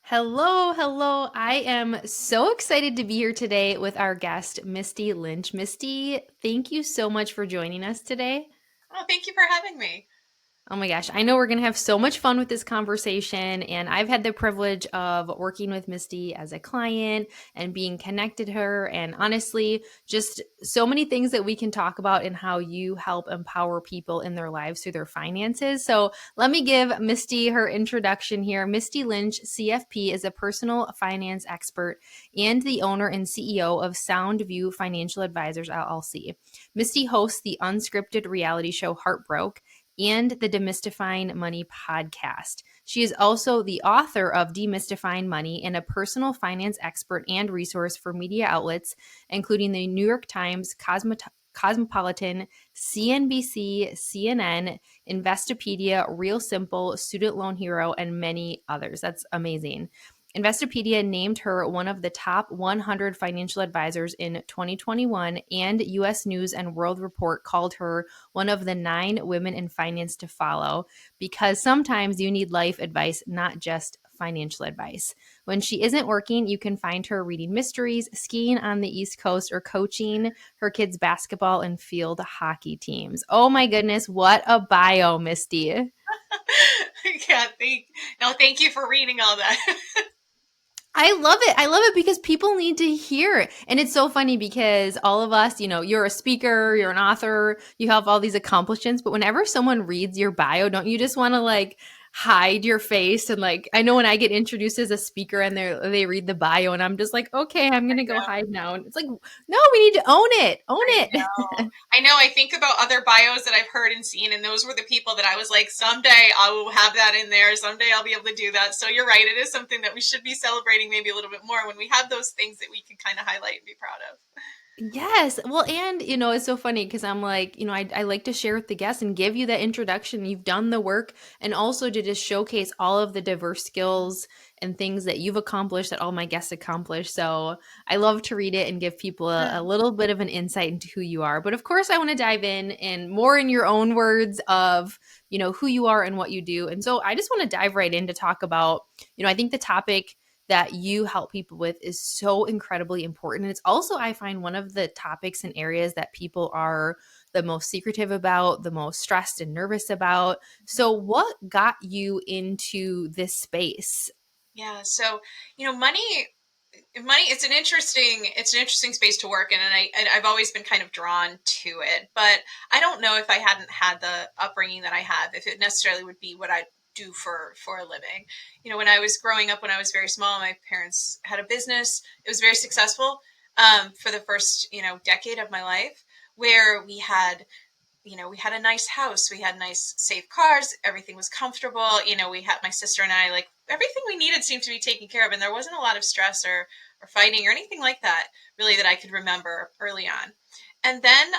Hello, hello. I am so excited to be here today with our guest, Misty Lynch. Misty, thank you so much for joining us today. Oh, thank you for having me. Oh my gosh, I know we're going to have so much fun with this conversation. And I've had the privilege of working with Misty as a client and being connected to her. And honestly, just so many things that we can talk about and how you help empower people in their lives through their finances. So let me give Misty her introduction here. Misty Lynch, CFP, is a personal finance expert and the owner and CEO of Soundview Financial Advisors, LLC. Misty hosts the unscripted reality show Heartbroke and the Demystifying Money podcast. She is also the author of Demystifying Money and a personal finance expert and resource for media outlets, including the New York Times, Cosmopolitan, CNBC, CNN, Investopedia, Real Simple, Student Loan Hero, and many others. That's amazing. Investopedia named her one of the top 100 financial advisors in 2021, and US News and World Report called her one of the 9 women in finance to follow because sometimes you need life advice, not just financial advice. When she isn't working, you can find her reading mysteries, skiing on the East Coast, or coaching her kids' basketball and field hockey teams. Oh my goodness, what a bio, Misty. Yeah, thank you for reading all that. I love it. I love it because people need to hear it. And it's so funny because all of us, you're a speaker, you're an author, you have all these accomplishments, but whenever someone reads your bio, don't you just want to like hide your face and like I know when I get introduced as a speaker and they read the bio and I'm just like, "Okay, I'm going to go hide now." And it's like, "No, we need to own it. Own I it." know. I know. I think about other bios that I've heard and seen, and those were the people that I was like, someday I will have that in there. Someday I'll be able to do that. So you're right. It is something that we should be celebrating maybe a little bit more when we have those things that we can kind of highlight and be proud of. Yes. Well, and it's so funny because I'm like, I like to share with the guests and give you that introduction. You've done the work and also to just showcase all of the diverse skills and things that you've accomplished that all my guests accomplished. So I love to read it and give people a little bit of an insight into who you are. But of course, I want to dive in and more in your own words of, who you are and what you do. And so I just want to dive right in to talk about, I think the topic that you help people with is so incredibly important. And it's also, I find, one of the topics and areas that people are the most secretive about, the most stressed and nervous about. So, what got you into this space? Yeah. So, money it's an interesting space to work in, and I've always been kind of drawn to it, but I don't know if I hadn't had the upbringing that I have, if it necessarily would be what I do for a living. When I was growing up, when I was very small, my parents had a business. It was very successful, for the first decade of my life, where we had a nice house, we had nice safe cars, everything was comfortable. We had, my sister and I, like, everything we needed seemed to be taken care of, and there wasn't a lot of stress or fighting or anything like that really that I could remember early on. And then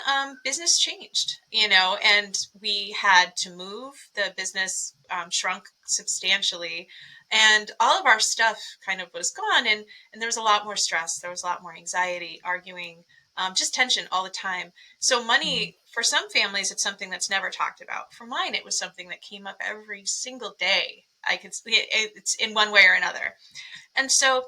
business changed, and we had to move. The business shrunk substantially, and all of our stuff kind of was gone. And there was a lot more stress. There was a lot more anxiety, arguing, just tension all the time. So Mm. money, for some families, it's something that's never talked about. For mine, it was something that came up every single day. It's in one way or another. And so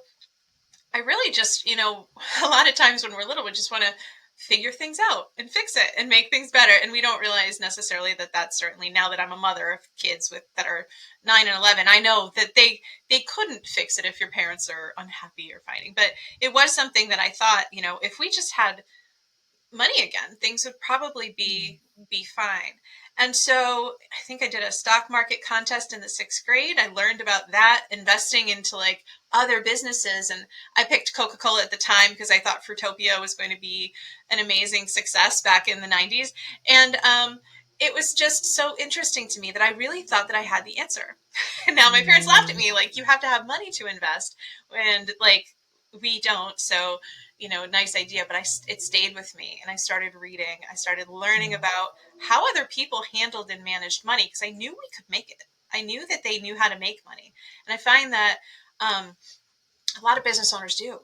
I really just, a lot of times when we're little, we just want to figure things out and fix it and make things better. And we don't realize necessarily that that's certainly, now that I'm a mother of kids that are 9 and 11, I know that they couldn't fix it if your parents are unhappy or fighting. But it was something that I thought, if we just had money again, things would probably be fine. And so I think I did a stock market contest in the 6th grade. I learned about that, investing into like other businesses, and I picked Coca-Cola at the time because I thought Fruitopia was going to be an amazing success back in the 90s. And it was just so interesting to me that I really thought that I had the answer. And now my parents laughed at Mm. me, like, you have to have money to invest, and like, we don't. So, nice idea, but it stayed with me, and I started reading. I started learning Mm. about how other people handled and managed money, because I knew we could make it. I knew that they knew how to make money, and I find that um, a lot of business owners do.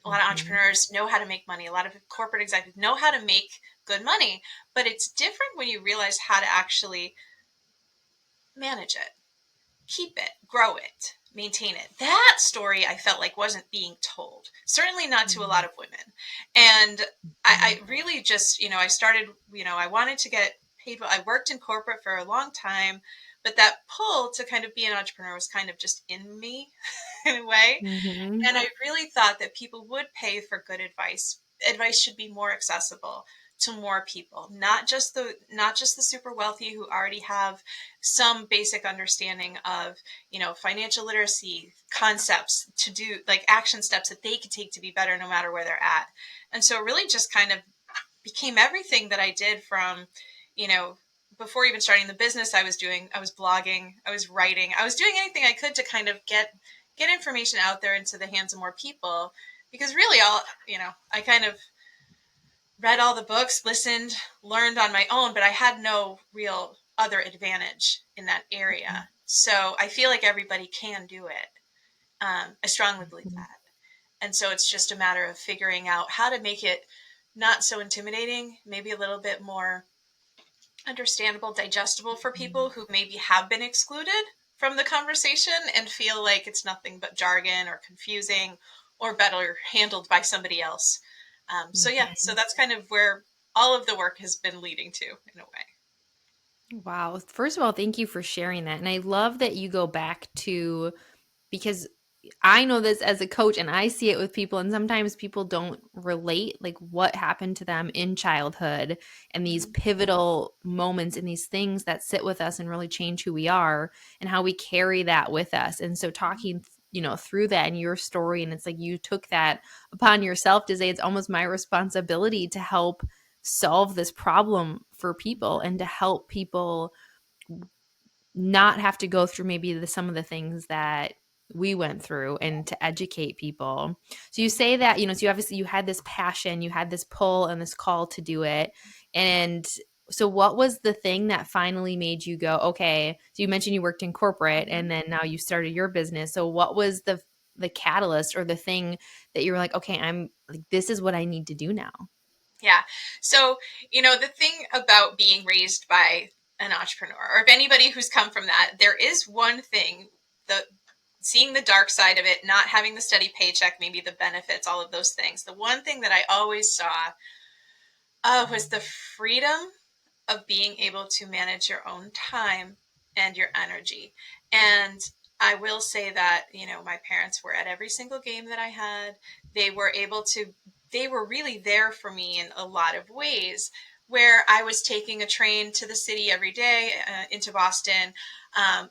A lot of Mhm. entrepreneurs know how to make money. A lot of corporate executives know how to make good money, but it's different when you realize how to actually manage it. keep it, grow it, maintain it. That story I felt like wasn't being told, certainly not to a lot of women. And I really just, I started, I wanted to get paid. I worked in corporate for a long time, but that pull to kind of be an entrepreneur was kind of just in me in a way. Mm-hmm. And I really thought that people would pay for good advice. Advice should be more accessible to more people, not just the super wealthy who already have some basic understanding of, financial literacy concepts to do, like action steps that they could take to be better no matter where they're at. And so it really just kind of became everything that I did from, you know, before even starting the business. I was blogging, I was writing, I was doing anything I could to kind of get information out there into the hands of more people, because really I kind of read all the books, listened, learned on my own, but I had no real other advantage in that area. So I feel like everybody can do it. I strongly believe that. And so it's just a matter of figuring out how to make it not so intimidating, maybe a little bit more understandable, digestible for people who maybe have been excluded from the conversation and feel like it's nothing but jargon or confusing or better handled by somebody else. So yeah, so that's kind of where all of the work has been leading to in a way. Wow. First of all, thank you for sharing that. And I love that you go back to, because I know this as a coach and I see it with people, and sometimes people don't relate like what happened to them in childhood and these Mhm. pivotal moments and these things that sit with us and really change who we are and how we carry that with us. And so talking, through that and your story, and it's like you took that upon yourself to say it's almost my responsibility to help solve this problem for people and to help people not have to go through maybe some of the things that we went through, and to educate people. So you say that, so you obviously you had this passion, you had this pull and this call to do it. And so what was the thing that finally made you go, okay, so you mentioned you worked in corporate and then now you started your business. So what was the catalyst or the thing that you were like, okay, I'm like, this is what I need to do now? Yeah. So, the thing about being raised by an entrepreneur, or if anybody who's come from that, there is one thing, the seeing the dark side of it, not having the steady paycheck, maybe the benefits, all of those things. The one thing that I always saw was the freedom of being able to manage your own time and your energy. And I will say that, my parents were at every single game that I had. They were able to, they were really there for me in a lot of ways, where I was taking a train to the city every day, into Boston,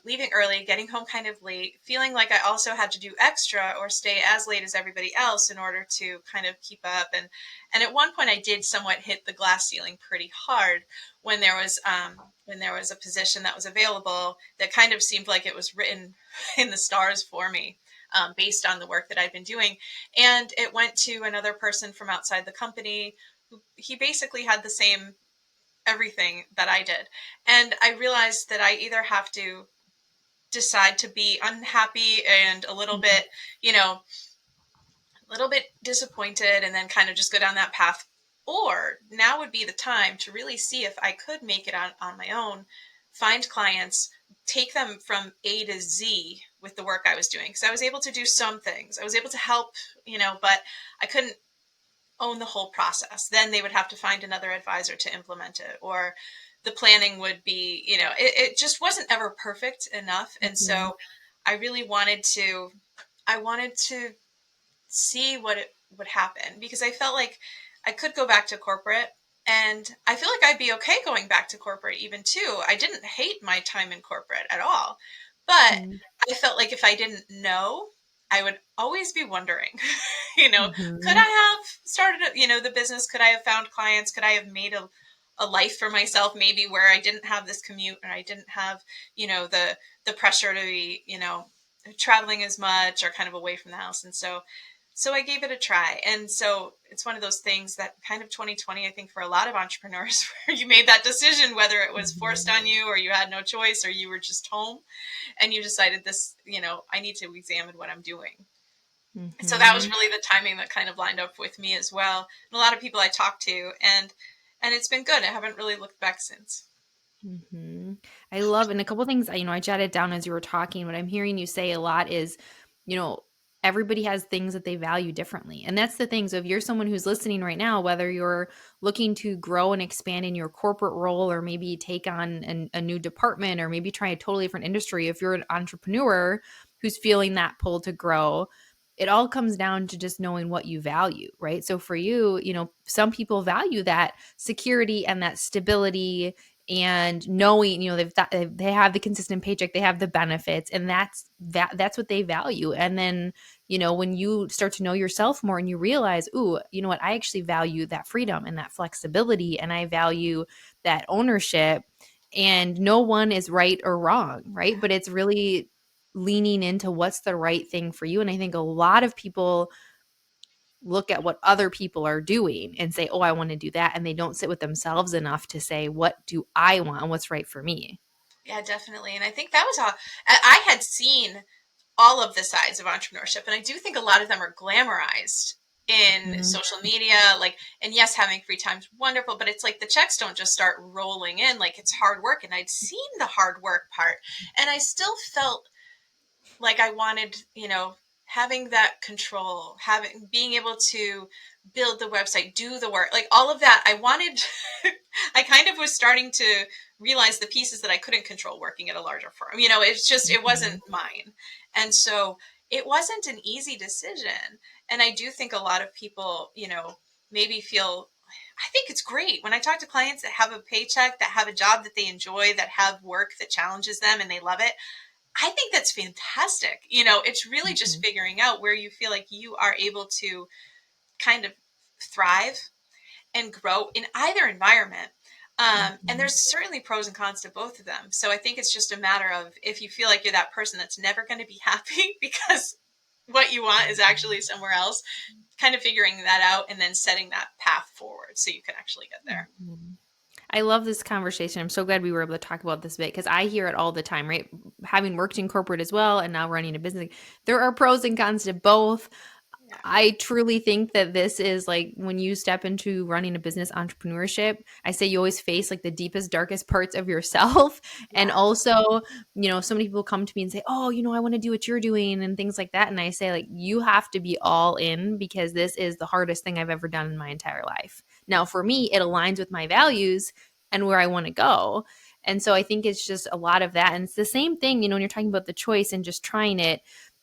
leaving early, getting home kind of late, feeling like I also had to do extra or stay as late as everybody else in order to kind of keep up. And at one point I did somewhat hit the glass ceiling pretty hard when there was a position that was available that kind of seemed like it was written in the stars for me, based on the work that I'd been doing. And it went to another person from outside the company. He basically had the same everything that I did. And I realized that I either have to decide to be unhappy and a little bit, a little bit disappointed and then kind of just go down that path. Or now would be the time to really see if I could make it on my own, find clients, take them from A to Z with the work I was doing. Because I was able to do some things. I was able to help, but I couldn't own the whole process. Then they would have to find another advisor to implement it, or the planning would be, it just wasn't ever perfect enough. And Mhm. so I really wanted to see what it would happen, because I felt like I could go back to corporate, and I feel like I'd be okay going back to corporate even too. I didn't hate my time in corporate at all, but Mhm. I felt like if I didn't know, I would always be wondering, could Mhm. I have started, the business? Could I have found clients? Could I have made a life for myself, maybe where I didn't have this commute and I didn't have, the pressure to be, traveling as much or kind of away from the house. And so I gave it a try. And so it's one of those things that kind of 2020, I think, for a lot of entrepreneurs, where you made that decision, whether it was forced Mhm. on you or you had no choice or you were just home and you decided this, I need to examine what I'm doing. So that was Mhm. really the timing that kind of lined up with me as well. And a lot of people I talked to, and it's been good. I haven't really looked back since. Mhm. I love, and a couple things, I jotted down as you were talking. What I'm hearing you say a lot is, you know, everybody has things that they value differently. And that's the thing. So if you're someone who's listening right now, whether you're looking to grow and expand in your corporate role, or maybe take on a new department, or maybe try a totally different industry, if you're an entrepreneur who's feeling that pull to grow, it all comes down to just knowing what you value, right? So for you, some people value that security and that stability, and knowing, they have the consistent paycheck, they have the benefits, and that's what they value. And then, when you start to know yourself more and you realize, ooh, you know what, I actually value that freedom and that flexibility, and I value that ownership. And no one is right or wrong, right? But it's really leaning into what's the right thing for you. And I think a lot of people look at what other people are doing and say, oh, I want to do that. And they don't sit with themselves enough to say, what do I want and what's right for me? Yeah, definitely. And I think that was all. I had seen all of the sides of entrepreneurship, and I do think a lot of them are glamorized in Mhm. social media. Like, and yes, having free time's wonderful, but it's like the checks don't just start rolling in. Like, it's hard work, and I'd seen the hard work part, and I still felt like I wanted, having that control, having being able to build the website, do the work, like all of that. I wanted I kind of was starting to realize the pieces that I couldn't control working at a larger firm. It's just it wasn't Mhm. mine. And so it wasn't an easy decision. And I do think a lot of people, maybe feel I think it's great when I talk to clients that have a paycheck, that have a job that they enjoy, that have work that challenges them and they love it. I think that's fantastic. It's really just Mhm. figuring out where you feel like you are able to kind of thrive and grow in either environment. And Mhm. there's certainly pros and cons to both of them. So I think it's just a matter of if you feel like you're that person that's never going to be happy because what you want is actually somewhere else, kind of figuring that out and then setting that path forward so you can actually get there. Mhm. I love this conversation. I'm so glad we were able to talk about this bit, because I hear it all the time, right? Having worked in corporate as well and now running a business, there are pros and cons to both. Yeah. I truly think that this is like when you step into running a business, entrepreneurship, I say you always face like the deepest, darkest parts of yourself. And Yes. also, so many people come to me and say, oh, I want to do what you're doing and things like that. And I say, like, you have to be all in, because this is the hardest thing I've ever done in my entire life. Now, for me, it aligns with my values and where I want to go. And so I think it's just a lot of that. And it's the same thing, when you're talking about the choice and just trying it.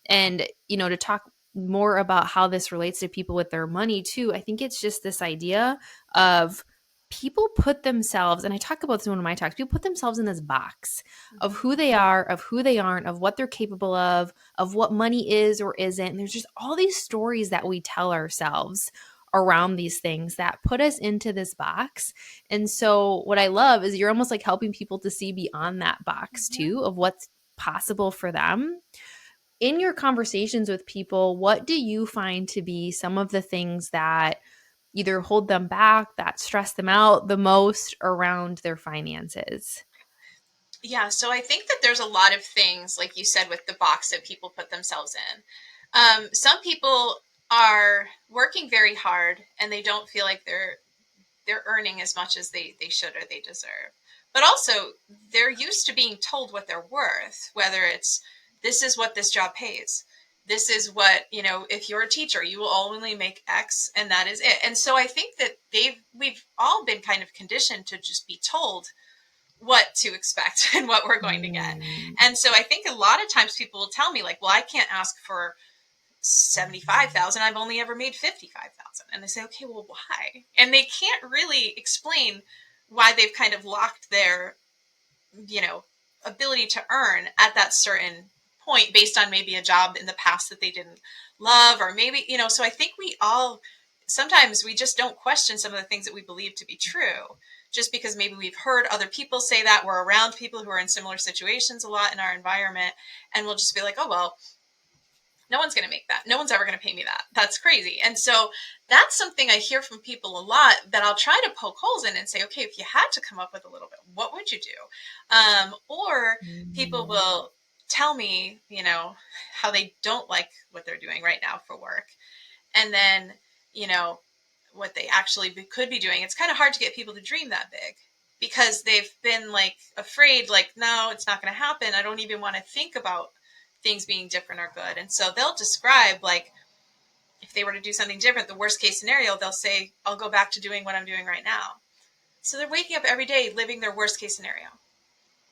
And, to talk more about how this relates to people with their money too, I think it's just this idea of people put themselves, and I talk about this in one of my talks, people put themselves in this box of Hmm. who they are, of who they aren't, of what they're capable of what money is or isn't. And there's just all these stories that we tell ourselves around these things that put us into this box. And so what I love is you're almost like helping people to see beyond that box Hmm. too, of what's possible for them. In your conversations with people, what do you find to be some of the things that either hold them back, that stress them out the most around their finances? Yeah, so I think that there's a lot of things, like you said, with the box that people put themselves in. Some people are working very hard and they don't feel like they're earning as much as they should or they deserve. But also, they're used to being told what they're worth, whether it's this is what this job pays. This is what, if you're a teacher, you will only make X and that is it. And so I think that we've all been kind of conditioned to just be told what to expect and what we're going to get. Mm. And so I think a lot of times people will tell me like, well, I can't ask for 75,000. I've only ever made 55,000. And I say, okay, well, why? And they can't really explain why they've kind of locked their, you know, ability to earn at that certain point based on maybe a job in the past that they didn't love, or maybe, so I think we all sometimes we just don't question some of the things that we believe to be true just because maybe we've heard other people say that, we're around people who are in similar situations a lot in our environment, and we'll just be like, oh well, no one's going to make that. No one's ever going to pay me that. That's crazy. And so that's something I hear from people a lot that I'll try to poke holes in and say, okay, if you had to come up with a little bit, what would you do? Or people Mm. will tell me, how they don't like what they're doing right now for work. And then, you know, what they actually could be doing. It's kind of hard to get people to dream that big. because they've been like afraid, like, no, it's not going to happen. I don't even want to think about things being different or good. And so they'll describe, like, if they were to do something different, the worst case scenario, they'll say, I'll go back to doing what I'm doing right now. So they're waking up every day living their worst case scenario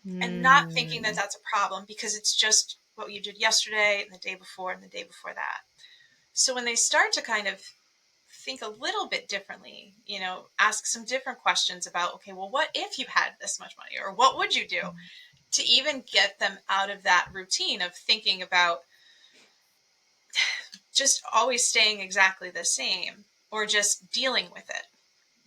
and not thinking that Mm. that's a problem because it's just what you did yesterday and the day before and the day before that. So when they start to kind of think a little bit differently, ask some different questions about, okay, well, what if you had this much money, or what would you do, to even get them out of that routine of thinking about just always staying exactly the same or just dealing with it.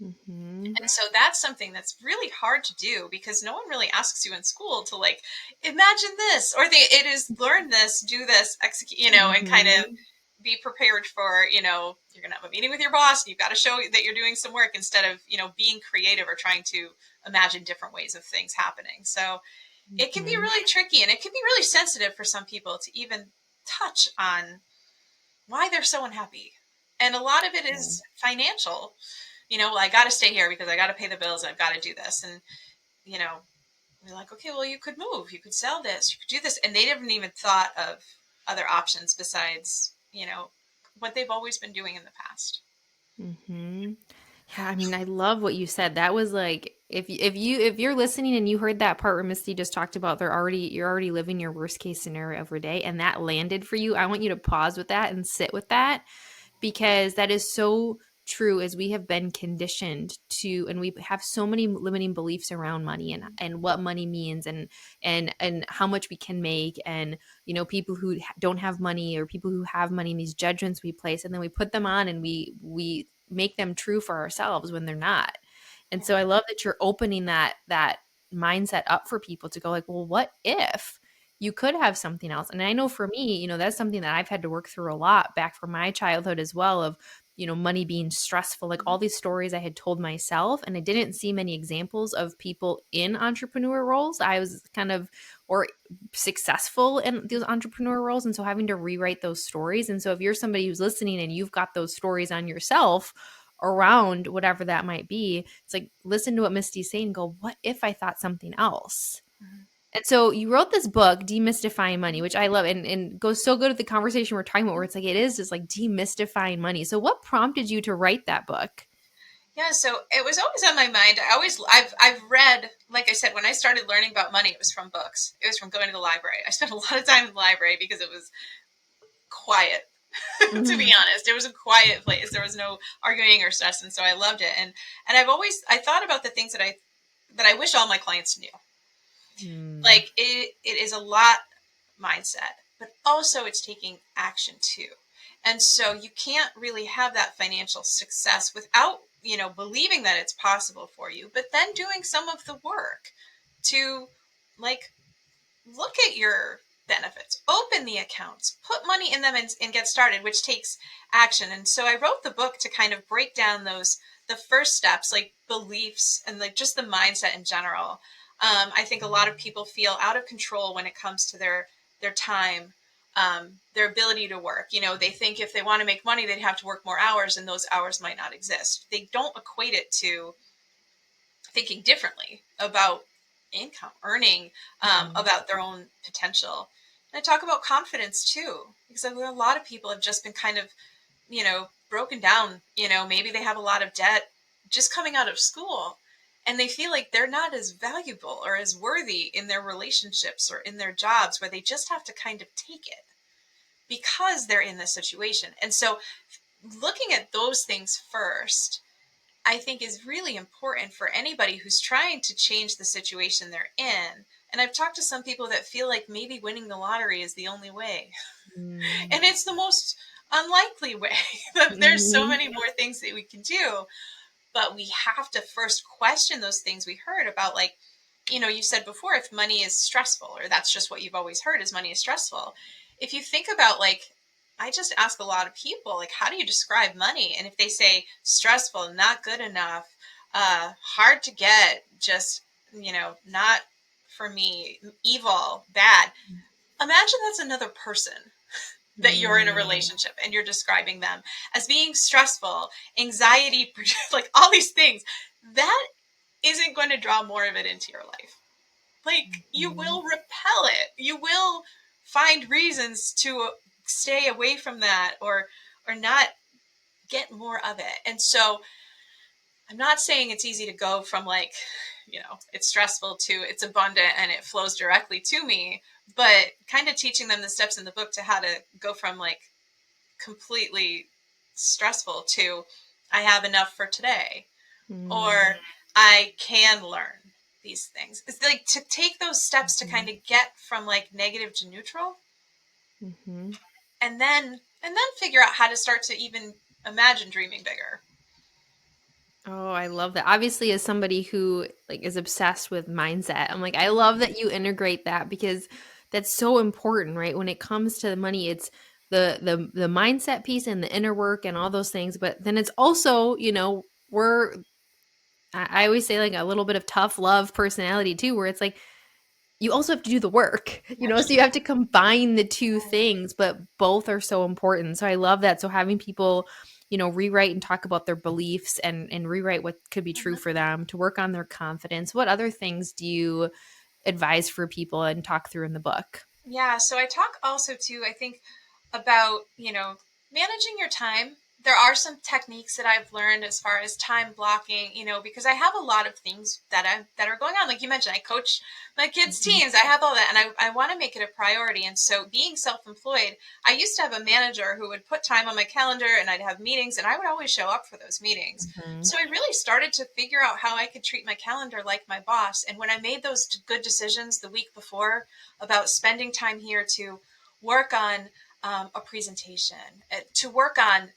Mhm. And so that's something that's really hard to do because no one really asks you in school to, like, imagine this, or it is learn this, do this, execute, and kind of Mhm. be prepared for, you're going to have a meeting with your boss and you've got to show that you're doing some work instead of, being creative or trying to imagine different ways of things happening. So it can be Mhm. really tricky, and it can be really sensitive for some people to even touch on why they're so unhappy. And a lot of it Yeah. is financial. Well, I got to stay here because I got to pay the bills and I've got to do this. And, you know, we're like, okay, well, you could move, you could sell this, you could do this. And they haven't even thought of other options besides, what they've always been doing in the past. Mhm. Yeah, I mean, I love what you said. That was like if you're listening and you heard that part where Misty just talked about you're already living your worst case scenario every day and that landed for you. I want you to pause with that and sit with that because that is so true as we have been conditioned to and we have so many limiting beliefs around money and what money means and how much we can make and people who don't have money or people who have money and these judgments we place and then we put them on and we make them true for ourselves when they're not. And so I love that you're opening that mindset up for people to go like, well, what if you could have something else? And I know for me, that's something that I've had to work through a lot back from my childhood as well of, money being stressful, like all these stories I had told myself. And I didn't see many examples of people in entrepreneur roles. I was kind of, or successful in those entrepreneur roles. And so having to rewrite those stories. And so if you're somebody who's listening and you've got those stories on yourself, around whatever that might be, it's like listen to what Misty's saying, go, what if I thought something else? Mm-hmm. And so you wrote this book, Demystifying Money, which I love and goes so good with the conversation we're talking about, where it's like it is just like demystifying money. So what prompted you to write that book? Yeah, so it was always on my mind. I've read, like I said, when I started learning about money, it was from books. It was from going to the library. I spent a lot of time in the library because it was quiet. To be Mhm. honest, it was a quiet place. There was no arguing or stress, and so I loved it. And I thought about the things that I wish all my clients knew. Mm. Like it is a lot mindset, but also it's taking action too. And so you can't really have that financial success without, believing that it's possible for you, but then doing some of the work to, like, look at your benefits, open the accounts, put money in them, and get started, which takes action. And so I wrote the book to kind of break down the first steps, like beliefs and like just the mindset in general. I think a lot of people feel out of control when it comes to their time, their ability to work. They think if they want to make money, they'd have to work more hours, and those hours might not exist. They don't equate it to thinking differently about income, earning, Mhm. about their own potential. And I talk about confidence too, because a lot of people have just been kind of, broken down. Maybe they have a lot of debt just coming out of school, and they feel like they're not as valuable or as worthy in their relationships or in their jobs, where they just have to kind of take it because they're in this situation. And so looking at those things first, I think, is really important for anybody who's trying to change the situation they're in. And I've talked to some people that feel like maybe winning the lottery is the only way. Mm. And it's the most unlikely way. There's so Mhm. many more things that we can do, but we have to first question those things we heard about, like, you said before, if money is stressful, or that's just what you've always heard is money is stressful. If you think about, like, I just ask a lot of people, like, how do you describe money? And if they say stressful, not good enough, hard to get, just, not for me, evil, bad, imagine that's another person that you're in a Mm. relationship and you're describing them as being stressful, anxiety, like all these things. That isn't going to draw more of it into your life. Like, you will repel it. You will find reasons to stay away from that, or not get more of it. And so I'm not saying it's easy to go from like, it's stressful to it's abundant and it flows directly to me, but kind of teaching them the steps in the book to how to go from like completely stressful to I have enough for today, or I can learn these things. It's like to take those steps to kind of get from like negative to neutral, and then figure out how to start to even imagine dreaming bigger. Oh, I love that. Obviously, as somebody who like is obsessed with mindset, I'm like, I love that you integrate that because that's so important, right? When it comes to the money, it's the mindset piece and the inner work and all those things. But then it's also, we're I always say like a little bit of tough love personality too, where it's like you also have to do the work, so you have to combine the two things, but both are so important. So I love that. So having people, rewrite and talk about their beliefs and rewrite what could be true for them to work on their confidence. What other things do you advise for people and talk through in the book? Yeah, so I talk also too, I think, about, managing your time. There are some techniques that I've learned as far as time blocking, because I have a lot of things that are going on. Like you mentioned, I coach my kids' teams. I have all that, and I want to make it a priority. And so being self-employed, I used to have a manager who would put time on my calendar, and I'd have meetings, and I would always show up for those meetings. Mhm. So I really started to figure out how I could treat my calendar like my boss. And when I made those good decisions the week before about spending time here to work on a presentation, to work on,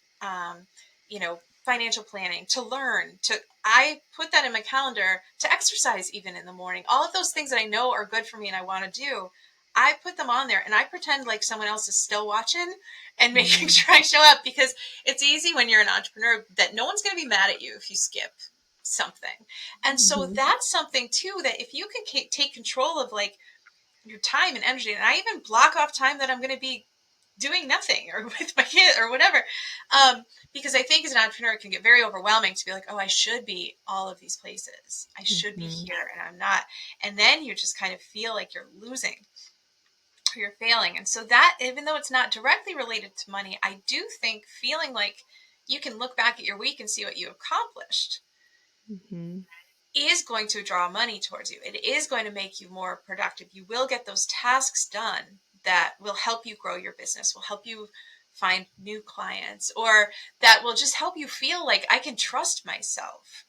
financial planning, to learn, I put that in my calendar, to exercise even in the morning. All of those things that I know are good for me and I want to do, I put them on there, and I pretend like someone else is still watching and making sure I show up, because it's easy when you're an entrepreneur that no one's going to be mad at you if you skip something. And so that's something too, that if you can take control of like your time and energy, and I even block off time that I'm going to be doing nothing or with my kid or whatever, because I think as an entrepreneur it can get very overwhelming to be like, oh, I should be all of these places, I should be here, and I'm not. And then you just kind of feel like you're losing or you're failing. And so that, even though it's not directly related to money, I do think feeling like you can look back at your week and see what you accomplished is going to draw money towards you. It is going to make you more productive. You will get those tasks done that will help you grow your business, will help you find new clients, or that will just help you feel like I can trust myself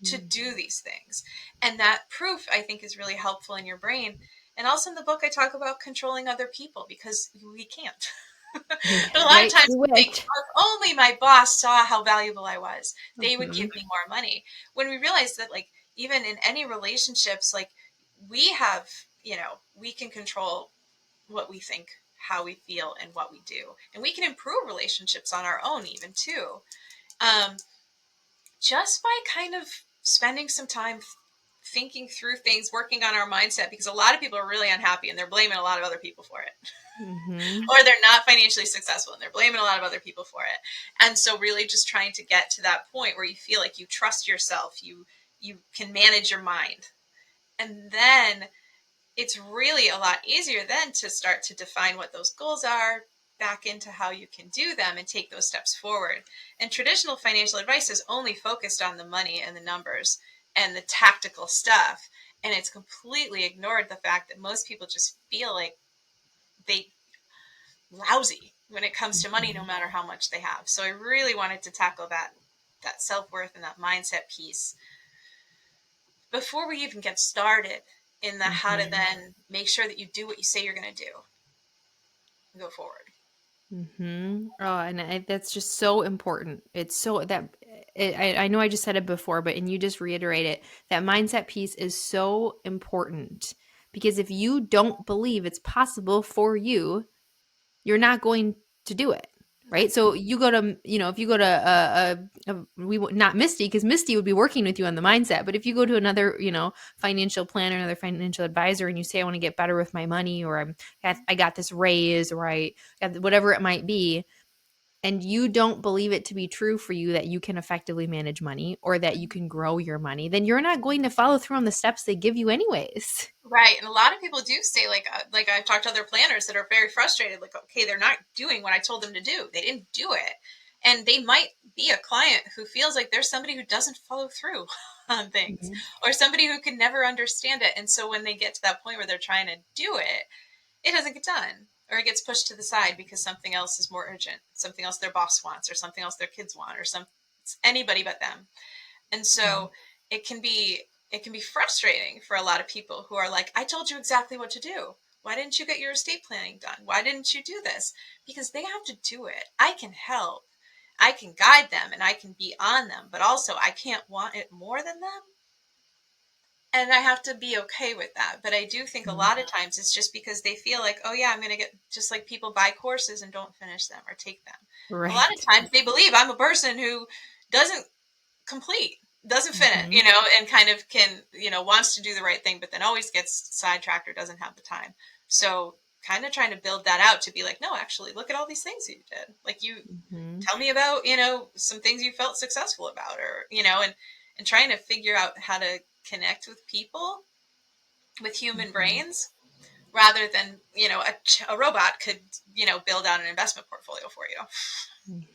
to do these things. And that proof, I think, is really helpful in your brain. And also in the book, I talk about controlling other people, because we can't. But a lot of Right? times You we think, wish. oh, if only my boss saw how valuable I was, they would Mhm. give me more money. When we realize that, like, even in any relationships, like, we have, we can control what we think, how we feel, and what we do. And we can improve relationships on our own, even too, um, just by kind of spending some time thinking through things, working on our mindset, because a lot of people are really unhappy and they're blaming a lot of other people for it. Or they're not financially successful and they're blaming a lot of other people for it. And so really just trying to get to that point where you feel like you trust yourself, you can manage your mind. And then it's really a lot easier then to start to define what those goals are, back into how you can do them, and take those steps forward. And traditional financial advice is only focused on the money and the numbers and the tactical stuff. And it's completely ignored the fact that most people just feel like they lousy when it comes to money, no matter how much they have. So I really wanted to tackle that self-worth and that mindset piece before we even get started in the how to then make sure that you do what you say you're going to do and go forward. Oh, and that's just so important. It's so that I know I just said it before, but and you just reiterate it. That mindset piece is so important because if you don't believe it's possible for you, you're not going to do it. Right. So you go to, if you go to not Misty, because Misty would be working with you on the mindset. But if you go to another, financial planner, another financial advisor, and you say, I want to get better with my money, or I got this raise, or I got whatever it might be, and you don't believe it to be true for you that you can effectively manage money or that you can grow your money, then you're not going to follow through on the steps they give you anyways. Right. And a lot of people do say, like I've talked to other planners that are very frustrated, like, okay, they're not doing what I told them to do. They didn't do it. And they might be a client who feels like there's somebody who doesn't follow through on things, Mhm. or somebody who can never understand it. And so when they get to that point where they're trying to do it, it doesn't get done, or it gets pushed to the side because something else is more urgent, something else their boss wants, or something else their kids want, or anybody but them. And Yeah. so it can be it can be frustrating for a lot of people who are like, I told you exactly what to do. Why didn't you get your estate planning done? Why didn't you do this? Because they have to do it. I can help. I can guide them and I can be on them, but also I can't want it more than them. And I have to be okay with that. But I do think a Mhm. lot of times it's just because they feel like, oh, yeah, I'm going to get, just like people buy courses and don't finish them or take them. A lot of Right. times they believe I'm a person who doesn't complete, doesn't finish, Mhm. and kind of can, wants to do the right thing, but then always gets sidetracked or doesn't have the time. So kind of trying to build that out to be like, no, actually, look at all these things you did. Like, you Mhm. tell me about, some things you felt successful about, or, and trying to figure out how to connect with people with human Mhm. brains rather than, a robot could, build out an investment portfolio for you.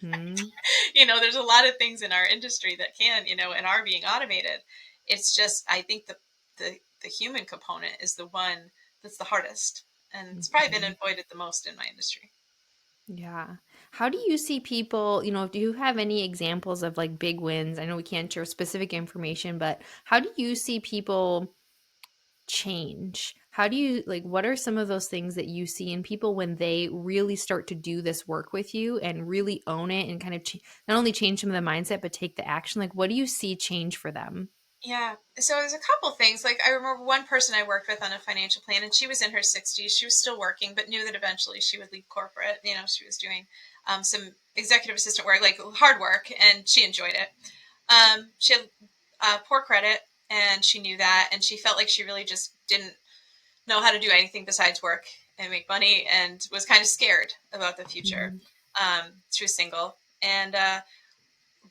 Mhm. There's a lot of things in our industry that can, and are being automated. It's just, I think the human component is the one that's the hardest, and it's probably been Mhm. avoided the most in my industry. Yeah. How do you see people, do you have any examples of like big wins? I know we can't share specific information, but how do you see people change? How do you like what are some of those things that you see in people when they really start to do this work with you and really own it and kind of not only change some of the mindset but take the action? Like what do you see change for them? Yeah. So there's a couple things. Like, I remember one person I worked with on a financial plan, and she was in her 60s. She was still working, but knew that eventually she would leave corporate. She was doing some executive assistant work, like hard work, and she enjoyed it. She had poor credit, and she knew that, and she felt like she really just didn't know how to do anything besides work and make money, and was kind of scared about the future. Mhm. She was single, and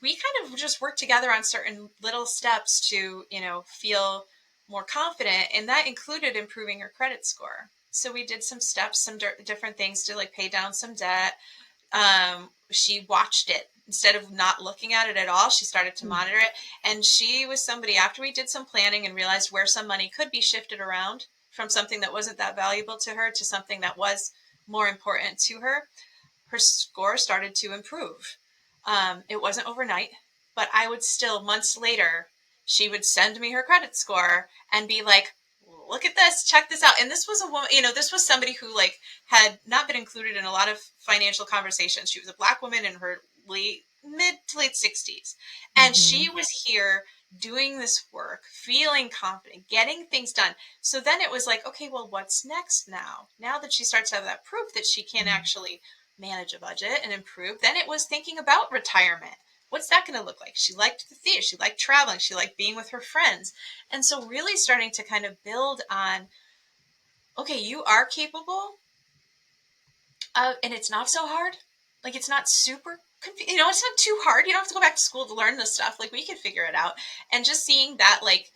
we kind of just worked together on certain little steps to, feel more confident, and that included improving her credit score. So we did some steps, some different things to like pay down some debt. She watched it instead of not looking at it at all. She started to monitor it, and she was somebody, after we did some planning and realized where some money could be shifted around from something that wasn't that valuable to her to something that was more important to her, her score started to improve. It wasn't overnight, but I would still, months later, she would send me her credit score and be like, look at this, check this out. And this was a woman, this was somebody who like had not been included in a lot of financial conversations. She was a Black woman in her mid to late 60s. And she Mhm. was here doing this work, feeling confident, getting things done. So then it was like, okay, well, what's next now? Now that she starts to have that proof that she can Mhm. actually manage a budget and improve, then it was thinking about retirement. What's that going to look like? She liked the theater. She liked traveling. She liked being with her friends. And so, really starting to kind of build on, okay, you are capable of, and it's not so hard. Like, it's not super, it's not too hard. You don't have to go back to school to learn this stuff. Like, we can figure it out. And just seeing that, like,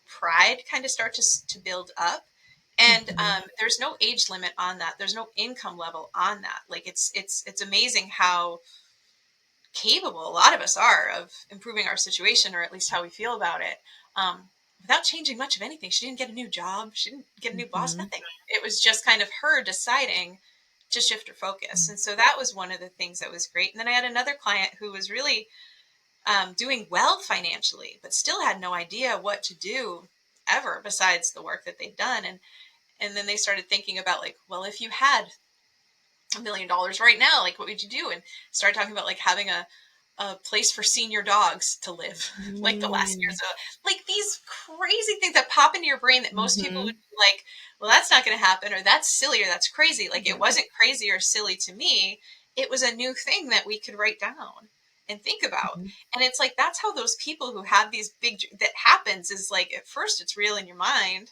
pride kind of start to build up. And Mhm. there's no age limit on that. There's no income level on that. Like, it's amazing how capable a lot of us are of improving our situation, or at least how we feel about it, without changing much of anything. She didn't get a new job. She didn't get a new boss, Mhm. nothing. It was just kind of her deciding to shift her focus. And so that was one of the things that was great. And then I had another client who was really doing well financially, but still had no idea what to do ever besides the work that they'd done. And then they started thinking about, like, well, if you had $1 million right now, like, what would you do? And started talking about like having a place for senior dogs to live, like the last years Mm. of, like, these crazy things that pop into your brain that most people would Mhm. be like, well, that's not going to happen, or that's silly, or that's crazy. Like, it Yeah. wasn't crazy or silly to me. It was a new thing that we could write down and think about. Mhm. And it's like, that's how those people who have these big, that happens is like, at first it's real in your mind,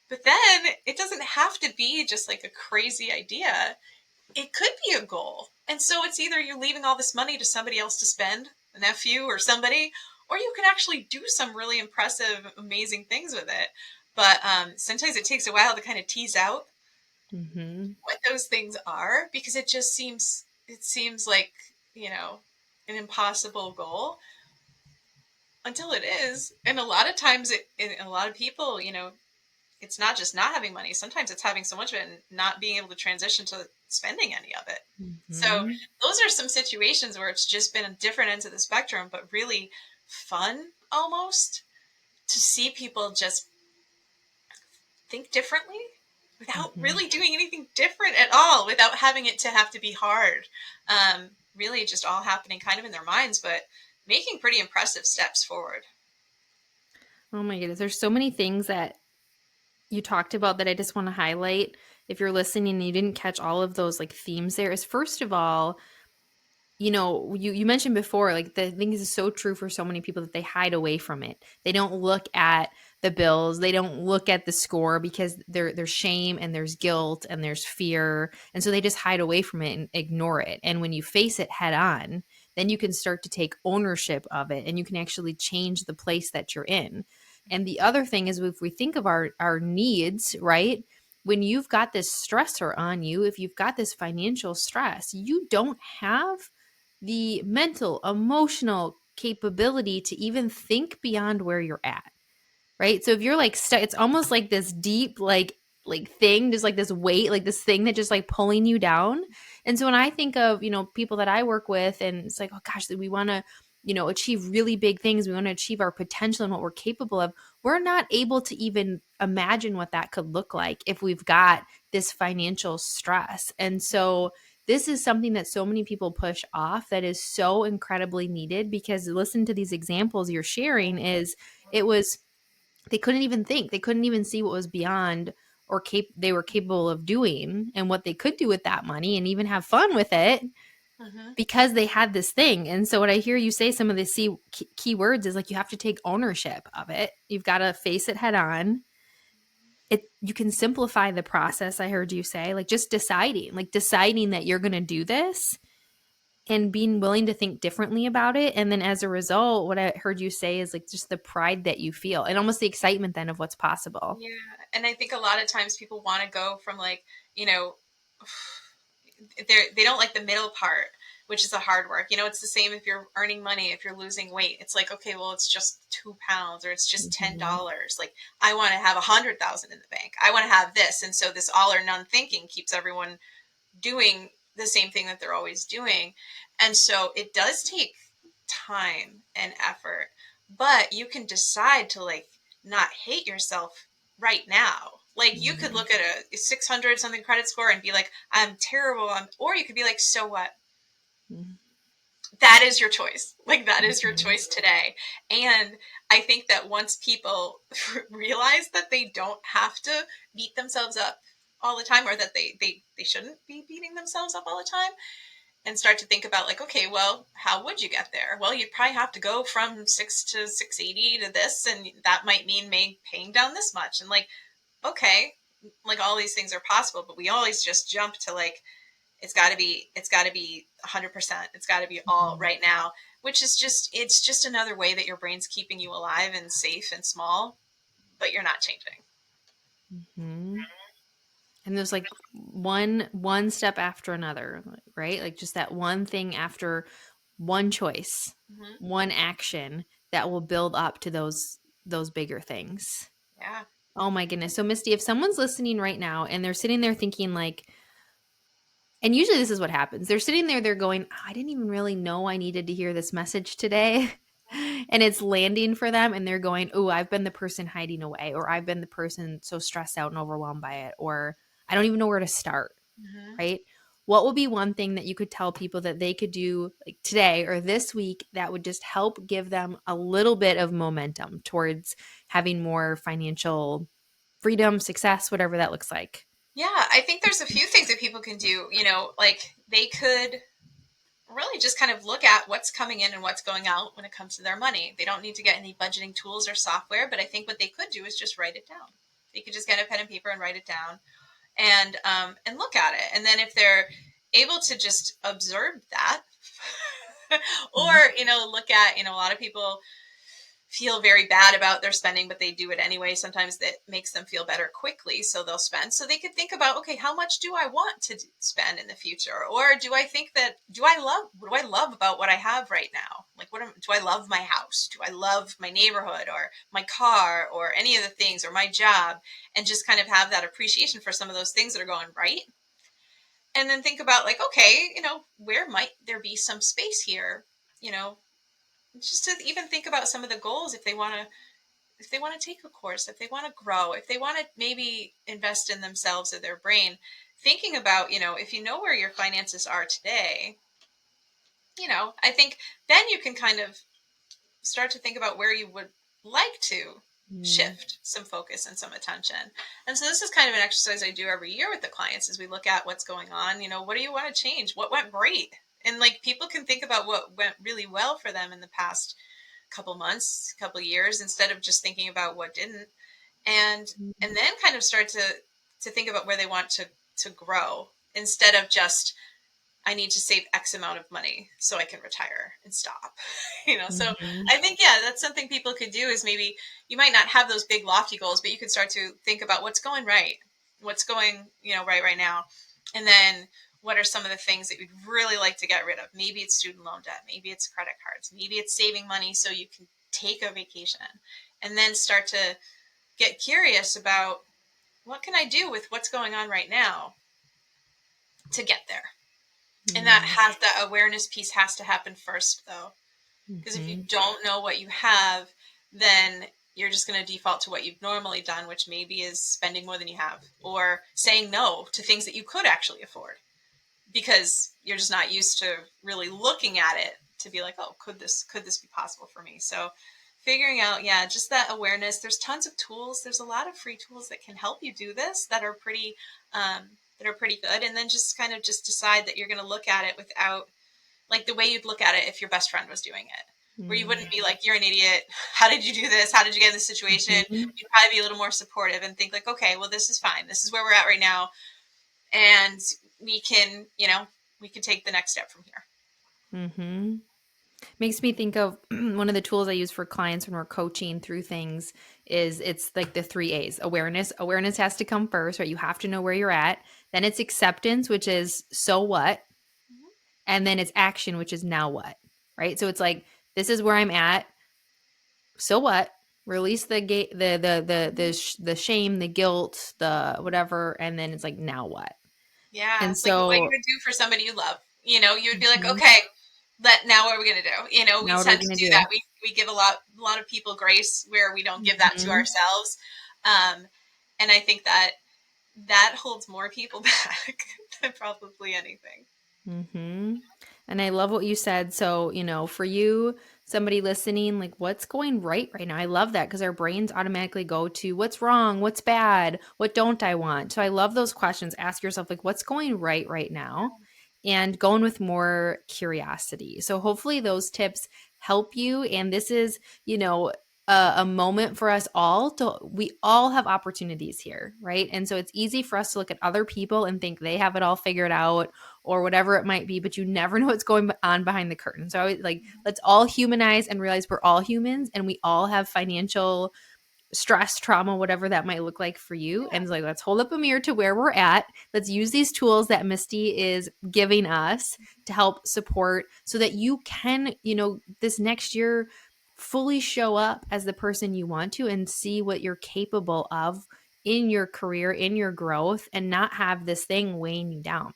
but then it doesn't have to be just like a crazy idea. It could be a goal. And so it's either you're leaving all this money to somebody else to spend, a nephew or somebody, or you can actually do some really impressive, amazing things with it. But sometimes it takes a while to kind of tease out Mm-hmm. what those things are, because it seems like, you know, an impossible goal until it is. And a lot of times a lot of people, it's not just not having money. Sometimes it's having so much of it and not being able to transition to spending any of it. So Mm-hmm. those are some situations where it's just been a different ends of the spectrum, but really fun almost to see people just think differently without Mm-hmm. really doing anything different at all, without having it to have to be hard. Really just all happening kind of in their minds, but making pretty impressive steps forward. Oh my goodness. There's so many things that you talked about that I just want to highlight. If you're listening and you didn't catch all of those like themes there, is first of all, you mentioned before, like the thing is so true for so many people that they hide away from it. They don't look at the bills, they don't look at the score because there's shame and there's guilt and there's fear. And so they just hide away from it and ignore it. And when you face it head on, then you can start to take ownership of it and you can actually change the place that you're in. And the other thing is if we think of our needs, right? When you've got this stressor on you, if you've got this financial stress, you don't have the mental, emotional capability to even think beyond where you're at, right? So if you're like stuck, it's almost like this deep, like thing, just like this weight, like this thing that just like pulling you down. And so when I think of people that I work with, and it's like, oh gosh, we want to achieve really big things, we want to achieve our potential and what we're capable of, we're not able to even imagine what that could look like if we've got this financial stress. And so this is something that so many people push off that is so incredibly needed, because listen to these examples you're sharing, is it was they couldn't even think, they couldn't even see what was beyond or they were capable of doing and what they could do with that money and even have fun with it, Mm-hmm. because they had this thing. And so what I hear you say, some of the key words, is like you have to take ownership of it. You've got to face it head on. You can simplify the process. I heard you say, like, just deciding that you're going to do this and being willing to think differently about it. And then as a result, what I heard you say is like just the pride that you feel and almost the excitement then of what's possible. Yeah. And I think a lot of times people want to go from like, you know, they don't like the middle part, which is the hard work. It's the same if you're earning money, if you're losing weight. It's like, okay, well, it's just 2 pounds or it's just Mm-hmm. $10. Like, I want to have 100,000 in the bank. I want to have this, and so this all or none thinking keeps everyone doing the same thing that they're always doing, and so it does take time and effort. But you can decide to like not hate yourself right now. Like, you could Mm-hmm. look at a 600 something credit score and be like, I'm terrible. Or you could be like, so what? That is your choice. Like, that is your Mm-hmm. choice today. And I think that once people realize that they don't have to beat themselves up all the time, or that they shouldn't be beating themselves up all the time, and start to think about like, okay, well, how would you get there? Well, you'd probably have to go from 6 to 680 to this, and that might mean paying down this much. And like, okay, like all these things are possible, but we always just jump to like, it's got to be 100%. It's got to be all right now, which is it's just another way that your brain's keeping you alive and safe and small, but you're not changing. Mm-hmm. And there's like one step after another, right? Like just that one thing after one choice, Mm-hmm. one action that will build up to those bigger things. Yeah. Oh my goodness. So Misty, if someone's listening right now and they're sitting there thinking like, and usually this is what happens. They're sitting there, they're going, "Oh, I didn't even really know I needed to hear this message today." And it's landing for them and they're going, "Oh, I've been the person hiding away, or I've been the person so stressed out and overwhelmed by it, or I don't even know where to start." Mm-hmm. Right? What would be one thing that you could tell people that they could do like today or this week that would just help give them a little bit of momentum towards having more financial freedom, success, whatever that looks like? Yeah, I think there's a few things that people can do. Like, they could really just kind of look at what's coming in and what's going out when it comes to their money. They don't need to get any budgeting tools or software, but I think what they could do is just write it down. They could just get a pen and paper and write it down, and look at it. And then if they're able to just observe that or, Mhm. look at, a lot of people feel very bad about their spending, but they do it anyway. Sometimes that makes them feel better quickly. So they'll spend. So they could think about, okay, how much do I want to spend in the future? Or do I think that, what do I love about what I have right now? Like, do I love my house? Do I love my neighborhood or my car or any of the things or my job? And just kind of have that appreciation for some of those things that are going right. And then think about, like, okay, where might there be some space here? You know, just to even think about some of the goals if they want to take a course, if they want to grow, if they want to maybe invest in themselves or their brain, thinking about, if you know where your finances are today, I think then you can kind of start to think about where you would like to Mm. shift some focus and some attention. And so this is kind of an exercise I do every year with the clients as we look at what's going on. What do you want to change? What went great? And like people can think about what went really well for them in the past couple months, couple years, instead of just thinking about what didn't. And then kind of start to think about where they want to grow instead of just I need to save X amount of money so I can retire and stop. So Mhm. I think, yeah, that's something people could do is maybe you might not have those big lofty goals, but you could start to think about what's going right, what's going, right now. And then what are some of the things that you'd really like to get rid of? Maybe it's student loan debt. Maybe it's credit cards. Maybe it's saving money so you can take a vacation and then start to get curious about what can I do with what's going on right now to get there. And Mm. that awareness piece has to happen first, though, because if you Mhm. don't know what you have, then you're just going to default to what you've normally done, which maybe is spending more than you have or saying no to things that you could actually afford because you're just not used to really looking at it to be like, oh, could this be possible for me? So figuring out, yeah, just that awareness. There's tons of tools. There's a lot of free tools that can help you do this um, that are pretty good. And then just kind of just decide that you're going to look at it without like the way you'd look at it if your best friend was doing it, where you Mm. wouldn't be like, you're an idiot. How did you do this? How did you get in this situation? Mhm. You'd probably be a little more supportive and think like, okay, well, this is fine. This is where we're at right now. And we can, we can take the next step from here. Mhm. Makes me think of one of the tools I use for clients when we're coaching through things is it's like the 3 A's. Awareness. Awareness has to come first, right? You have to know where you're at. Then it's acceptance, which is so what? Mm-hmm. And then it's action, which is now what? Right? So it's like this is where I'm at. So what? Release the shame, the guilt, the whatever, and then it's like now what? Yeah. And Like what you so would do for somebody you love. You would be like, mhm, okay, now what are we going to do? We now what are we tend to gonna do that. do? We give a lot of people grace where we don't give that to Mhm. ourselves. Um, and I think that holds more people back than probably anything. Mm-hmm. And I love what you said. So, for you, somebody listening, like what's going right now? I love that because our brains automatically go to what's wrong, what's bad, what don't I want? So I love those questions. Ask yourself, like, what's going right now? And going with more curiosity. So hopefully those tips help you. And this is, a moment for us all to, we all have opportunities here, right? And so it's easy for us to look at other people and think they have it all figured out or whatever it might be, but you never know what's going on behind the curtain. So I always like let's all humanize and realize we're all humans and we all have financial stress, trauma, whatever that might look like for you. Yeah. And it's like let's hold up a mirror to where we're at. Let's use these tools that Misty is giving us to help support so that you can, this next year fully show up as the person you want to and see what you're capable of in your career, in your growth, and not have this thing weighing you down.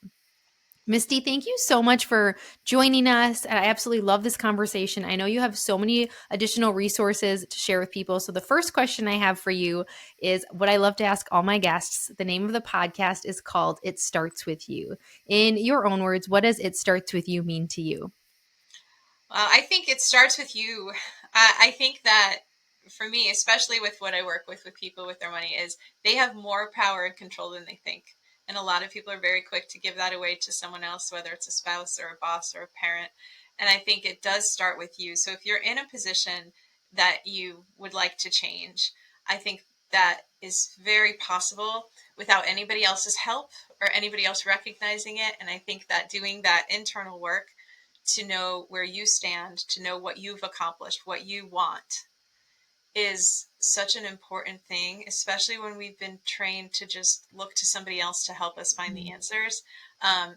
Misty, thank you so much for joining us. I absolutely love this conversation. I know you have so many additional resources to share with people. So, the first question I have for you is what I love to ask all my guests. The name of the podcast is called It Starts With You. In your own words, what does It Starts With You mean to you? I think it starts with you. I think that for me, especially with what I work with people with their money, is they have more power and control than they think. And a lot of people are very quick to give that away to someone else, whether it's a spouse or a boss or a parent. And I think it does start with you. So if you're in a position that you would like to change, I think that is very possible without anybody else's help or anybody else recognizing it. And I think that doing that internal work to know where you stand, to know what you've accomplished, what you want, is such an important thing, especially when we've been trained to just look to somebody else to help us find the answers. Um,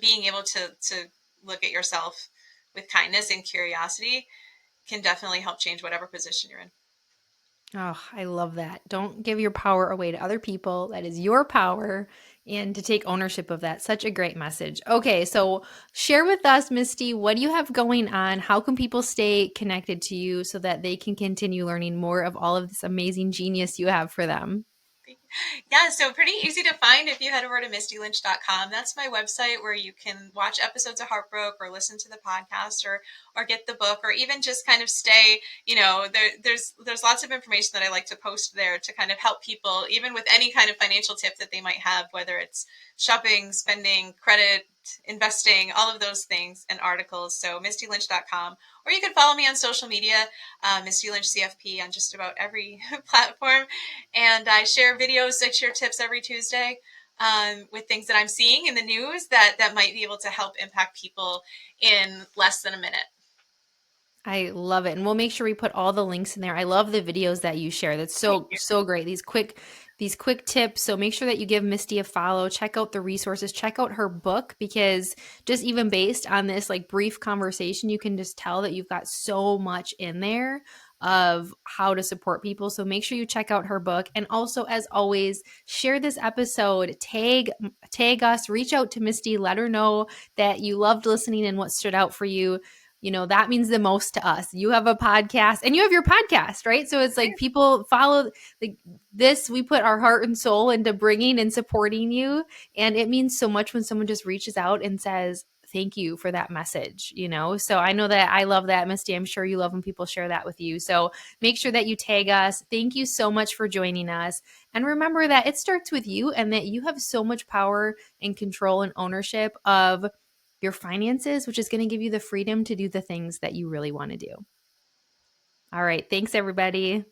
Being able to look at yourself with kindness and curiosity can definitely help change whatever position you're in. Oh, I love that. Don't give your power away to other people. That is your power, and to take ownership of that. Such a great message. Okay, so share with us, Misty, what do you have going on? How can people stay connected to you so that they can continue learning more of all of this amazing genius you have for them? Yeah, so pretty easy to find if you head over to mistylynch.com. That's my website where you can watch episodes of Heartbroke or listen to the podcast or get the book or even just kind of stay, there's lots of information that I like to post there to kind of help people even with any kind of financial tip that they might have, whether it's shopping, spending, credit, investing, all of those things and articles. So mistylynch.com, or you can follow me on social media, Misty Lynch CFP on just about every platform. And I share videos, I share tips every Tuesday with things that I'm seeing in the news that might be able to help impact people in less than a minute. I love it. And we'll make sure we put all the links in there. I love the videos that you share. That's so great. These quick tips. So make sure that you give Misty a follow. Check out the resources. Check out her book, because just even based on this like brief conversation, you can just tell that you've got so much in there of how to support people. So make sure you check out her book. And also, as always, share this episode, tag us, reach out to Misty, let her know that you loved listening and what stood out for you. That means the most to us. You have a podcast and you have your podcast, right? So it's like people follow like this. We put our heart and soul into bringing and supporting you. And it means so much when someone just reaches out and says, thank you for that message. So I know that I love that, Misty. I'm sure you love when people share that with you. So make sure that you tag us. Thank you so much for joining us. And remember that it starts with you, and that you have so much power and control and ownership of your finances, which is going to give you the freedom to do the things that you really want to do. All right. Thanks, everybody.